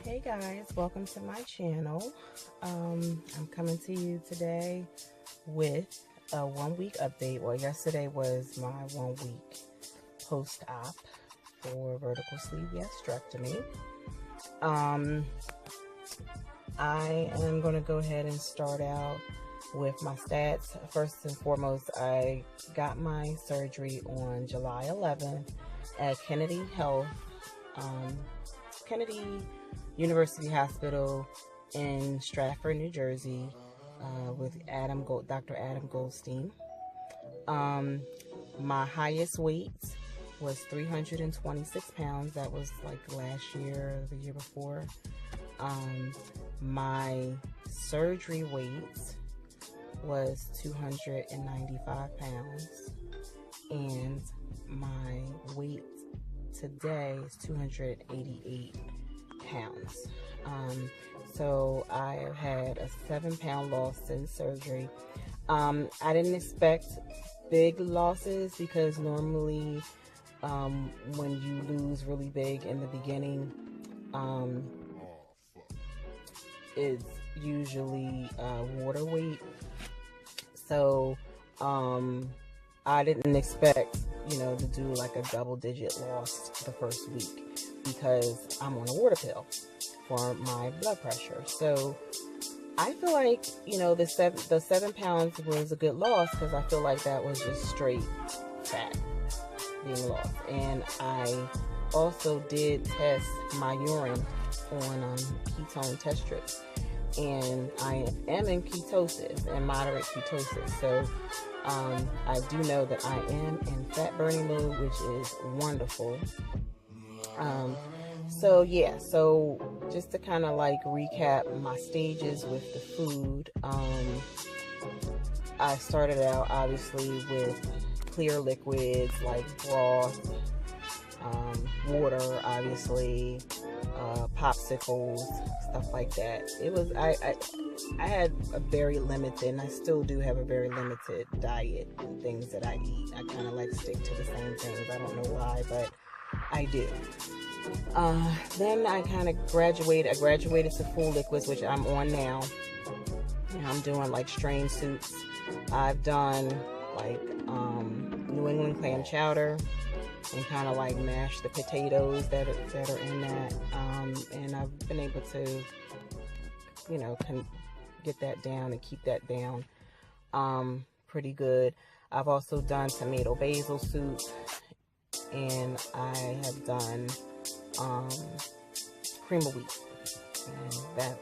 Hey guys, welcome to my channel. I'm coming to you today with a 1 week update. Well, yesterday was my 1 week post-op for vertical sleeve gastrectomy. I am going to go ahead and start out with my stats. First and foremost, I got my surgery on July 11th at Kennedy University Hospital in Stratford, New Jersey, with Dr. Adam Goldstein. My highest weight was 326 pounds. That was like last year or the year before. My surgery weight was 295 pounds, and my weight today is 288 pounds. So I have had a 7-pound loss since surgery. I didn't expect big losses because normally when you lose really big in the beginning, it's usually water weight. So I didn't expect, to do like a double-digit loss the first week because I'm on a water pill for my blood pressure. So I feel like, the 7 pounds was a good loss because I feel like that was just straight fat being lost. And I also did test my urine on ketone test strips, and I am in ketosis and moderate ketosis. So I do know that I am in fat burning mode, which is wonderful. So just to kind of like recap my stages with the food, I started out obviously with clear liquids like broth, water, obviously, popsicles, stuff like that. It was, I had a very limited, and I still do have a very limited diet and things that I eat. I kind of like stick to the same things. I don't know why, but I do. Then I kind of graduated. I graduated to full liquids, which I'm on now. And I'm doing like strain soups. I've done like New England clam chowder and kind of like mash the potatoes that are in that. And I've been able to, get that down and keep that down pretty good. I've also done tomato basil soup, and I have done cream of wheat, and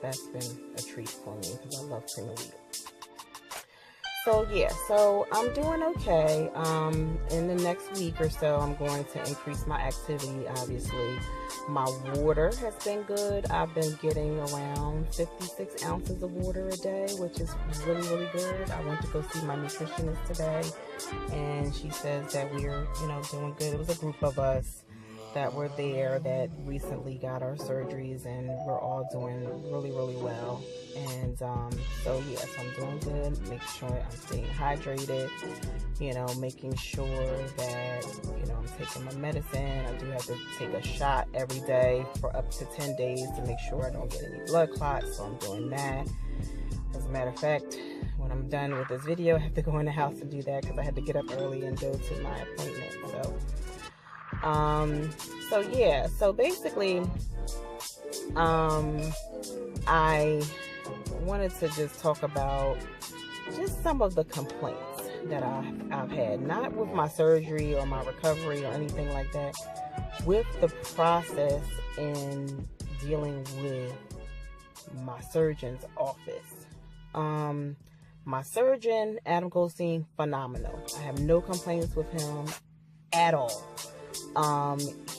that's been a treat for me because I love cream of wheat. So I'm doing okay. In the next week or so, I'm going to increase my activity, obviously. My water has been good. I've been getting around 56 ounces of water a day, which is really, really good. I went to go see my nutritionist today, and she says that we're, doing good. It was a group of us that were there that recently got our surgeries, and we're all doing really, really well. And so yes, I'm doing good, making sure I'm staying hydrated, making sure that I'm taking my medicine. I do have to take a shot every day for up to 10 days to make sure I don't get any blood clots, so I'm doing that. As a matter of fact, when I'm done with this video, I have to go in the house and do that because I had to get up early and go to my appointment. So basically, I wanted to just talk about just some of the complaints that I've had, not with my surgery or my recovery or anything like that, with the process in dealing with my surgeon's office. My surgeon, Adam Goldstein, phenomenal. I have no complaints with him at all.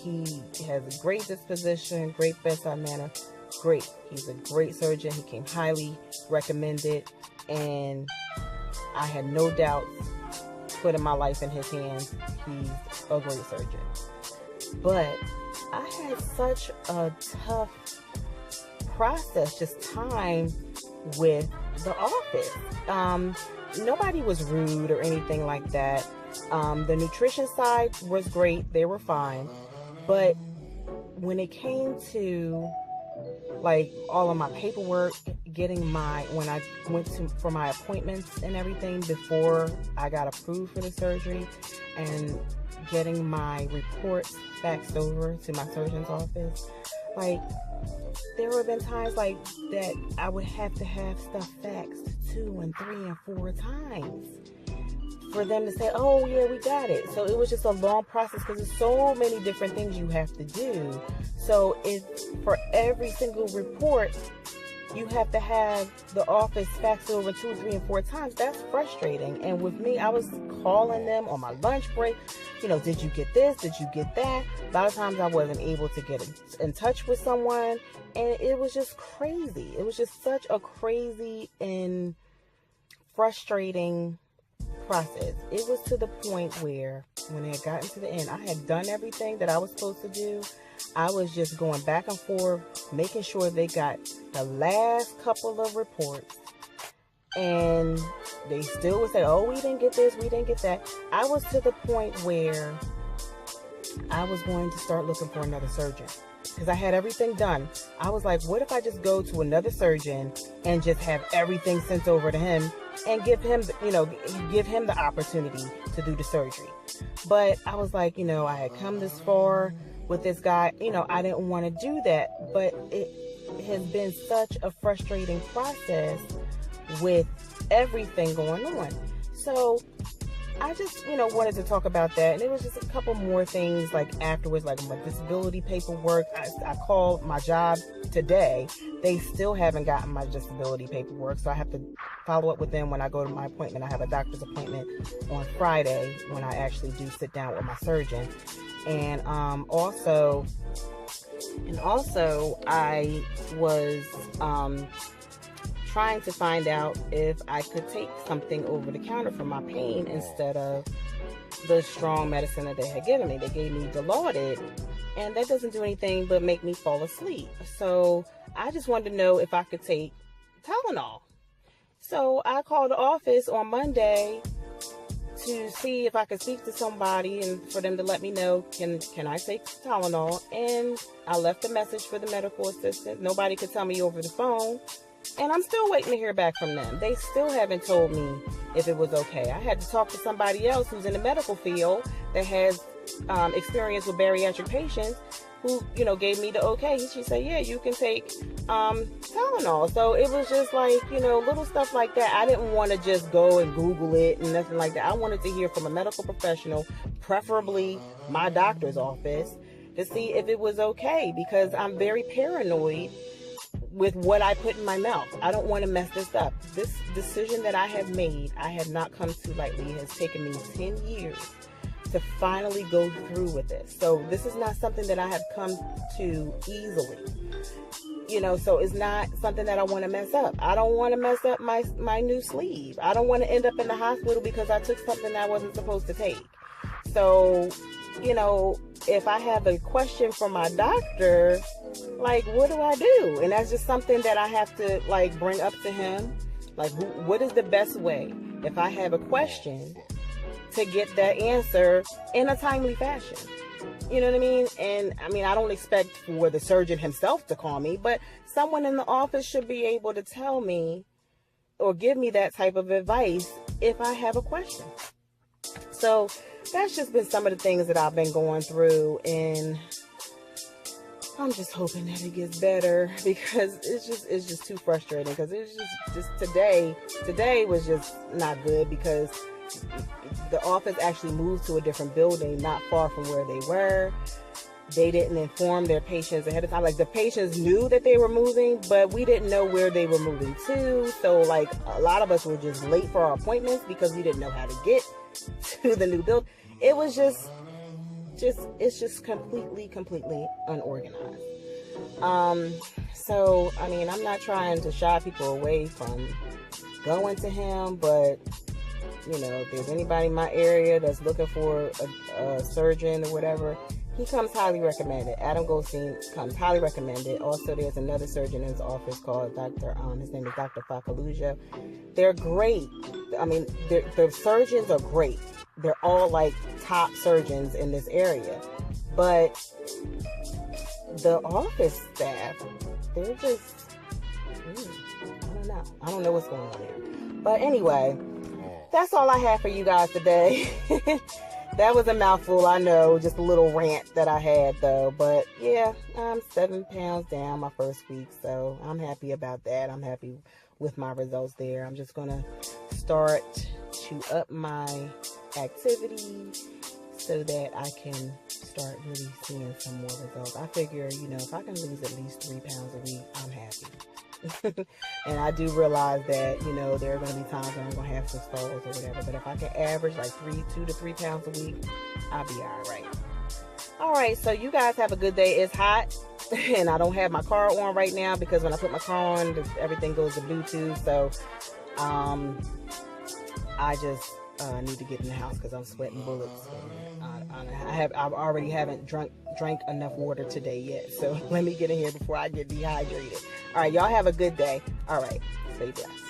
He has a great disposition, great bedside manner, great. He's a great surgeon. He came highly recommended, and I had no doubts putting my life in his hands. He's a great surgeon. But I had such a tough process, just time with the office. Nobody was rude or anything like that. The nutrition side was great. They were fine. But when it came to like all of my paperwork, getting when I went for my appointments and everything before I got approved for the surgery, and getting my reports faxed over to my surgeon's office. Like, there have been times like that I would have to have stuff faxed 2 and 3 and 4 times for them to say, oh yeah, we got it. So it was just a long process because there's so many different things you have to do. So if for every single report you have to have the office faxed over 2, 3, and 4 times, that's frustrating. And with me, I was calling them on my lunch break, did you get this? Did you get that? A lot of times I wasn't able to get in touch with someone, and it was just crazy. It was just such a crazy and frustrating process. It was to the point where when it had gotten to the end, I had done everything that I was supposed to do. I was just going back and forth, making sure they got the last couple of reports, and they still would say, oh, we didn't get this, we didn't get that. I was to the point where I was going to start looking for another surgeon because I had everything done. I was like, what if I just go to another surgeon and just have everything sent over to him and give him the opportunity to do the surgery? But I was like, I had come this far with this guy, I didn't want to do that, but it has been such a frustrating process with everything going on. So I just, wanted to talk about that. And it was just a couple more things like afterwards, like my disability paperwork. I called my job today. They still haven't gotten my disability paperwork. So I have to follow up with them when I go to my appointment. I have a doctor's appointment on Friday when I actually do sit down with my surgeon. And also I was trying to find out if I could take something over the counter for my pain instead of the strong medicine that they had given me. They gave me Dilaudid, and that doesn't do anything but make me fall asleep. So I just wanted to know if I could take Tylenol. So I called the office on Monday to see if I could speak to somebody and for them to let me know, can I take Tylenol? And I left a message for the medical assistant. Nobody could tell me over the phone. And I'm still waiting to hear back from them. They still haven't told me if it was okay. I had to talk to somebody else who's in the medical field that has experience with bariatric patients who, gave me the okay. She said, yeah, you can take Tylenol. So it was just like, little stuff like that. I didn't want to just go and Google it and nothing like that. I wanted to hear from a medical professional, preferably my doctor's office, to see if it was okay, because I'm very paranoid with what I put in my mouth. I don't want to mess this up. This decision that I have made, I have not come to lightly. It has taken me 10 years to finally go through with this. So this is not something that I have come to easily. So it's not something that I want to mess up. I don't want to mess up my new sleeve. I don't want to end up in the hospital because I took something that I wasn't supposed to take. So, if I have a question from my doctor, like, what do I do? And that's just something that I have to, bring up to him. Like, what is the best way, if I have a question, to get that answer in a timely fashion? You know what I mean? And, I don't expect for the surgeon himself to call me, but someone in the office should be able to tell me or give me that type of advice if I have a question. So that's just been some of the things that I've been going through, and I'm just hoping that it gets better, because it's just too frustrating, because it's just today was just not good, because the office actually moved to a different building not far from where they were. They didn't inform their patients ahead of time. Like, the patients knew that they were moving, but we didn't know where they were moving to. So, a lot of us were just late for our appointments because we didn't know how to get to the new building. It was it's just completely unorganized. So, I'm not trying to shy people away from going to him, but if there's anybody in my area that's looking for a surgeon or whatever, he comes highly recommended. Adam Goldstein comes highly recommended. Also, there's another surgeon in his office called his name is Dr. Fakaluja. They're great. The surgeons are great. They're all top surgeons in this area. But the office staff they're just, I don't know what's going on there. But anyway, that's all I have for you guys today. That was a mouthful, I know, just a little rant that I had though. But yeah, I'm 7 pounds down my first week, so I'm happy about that. I'm happy with my results there. I'm just gonna start to up my activity so that I can start really seeing some more results. I figure, if I can lose at least 3 pounds a week, I'm happy. And I do realize that, there are going to be times when I'm going to have some stalls or whatever. But if I can average like 2 to 3 pounds a week, I'll be all right. All right, so you guys have a good day. It's hot, and I don't have my car on right now because when I put my car on, everything goes to Bluetooth. So I just need to get in the house because I'm sweating bullets. I already haven't drank enough water today yet. So let me get in here before I get dehydrated. All right, y'all have a good day. All right, stay blessed.